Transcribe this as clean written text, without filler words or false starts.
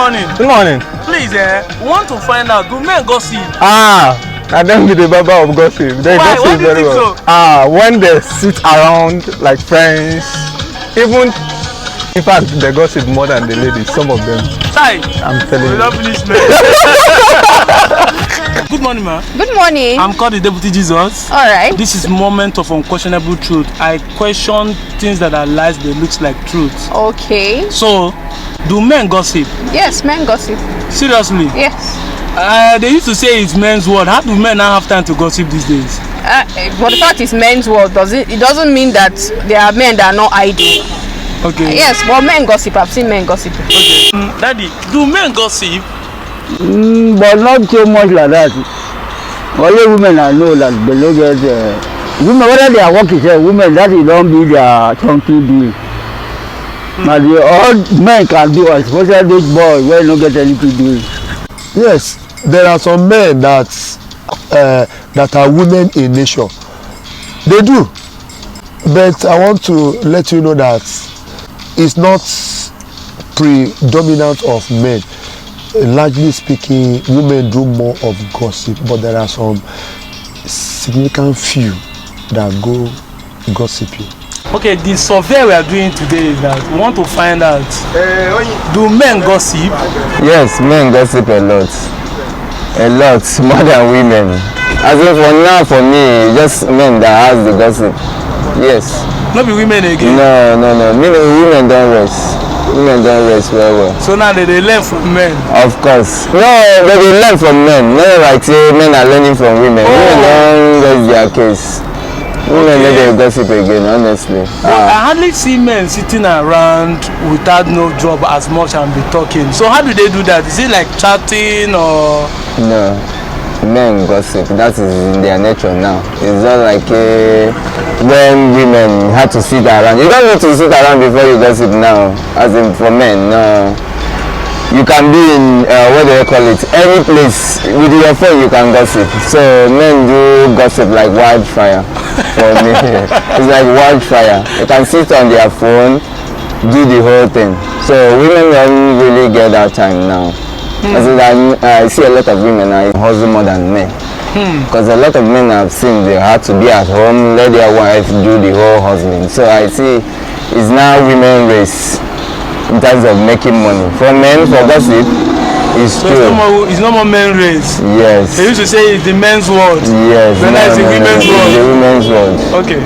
morning. Good morning. Please, we want to find out, do men gossip? I don't be the baba of gossip. They Why? gossip Why do you very think well. so? When they sit around like friends, even in fact they gossip more than the ladies, some of them. Hi. I'm telling We you. don't finish, man. Good morning, ma. Good morning. I'm called the Deputy Jesus. All right. This is moment of unquestionable truth. I question things that are lies that looks like truth. Okay. So, do men gossip? Yes, men gossip. Seriously? Yes. They used to say it's men's word. How do men now have time to gossip these days? But the fact is men's word, it doesn't mean that there are men that are not idle. Okay. Yes, but men gossip. I've seen men gossip. Okay. Daddy, do men gossip? But not so much like that. Only women I know that they don't get women, whether they are working, women that it don't be their something doing. But all men can do, especially those boys where don't get anything doing. Yes, there are some men that are women in nature. They do, but I want to let you know that it's not predominant of men. Largely speaking, women do more of gossip, but there are some significant few that go gossiping. Okay, the survey we are doing today is that we want to find out, do men gossip? Yes, men gossip a lot, more than women. As in for now, for me, just men that has the gossip. Yes. Not be women again? No. Women don't rest. Women don't rest very well. So now they learn from men? Of course. No, they learn from men. Not like say men are learning from women. Women don't rest their case. Women let them gossip again, honestly. I hardly see men sitting around without no job as much and be talking. So how do they do that? Is it like chatting or? No, men gossip. That is in their nature now. It's not like when women had to sit around. You don't need to sit around before you gossip now. As in for men, no. You can be in what do they call it? Any place with your phone you can gossip. So men do gossip like wildfire. For me, it's like wildfire. You can sit on their phone, do the whole thing. So women don't really get that time now. I see a lot of women are hustle more than men. Because a lot of men I've seen, they had to be at home, let their wife do the whole hustling. So I see it's now women race in terms of making money. For men, for gossip, it's so true. It's no more men race? Yes. They used to say it's the men's world. Yes. Then it's the women's world. It's the women's world. Okay.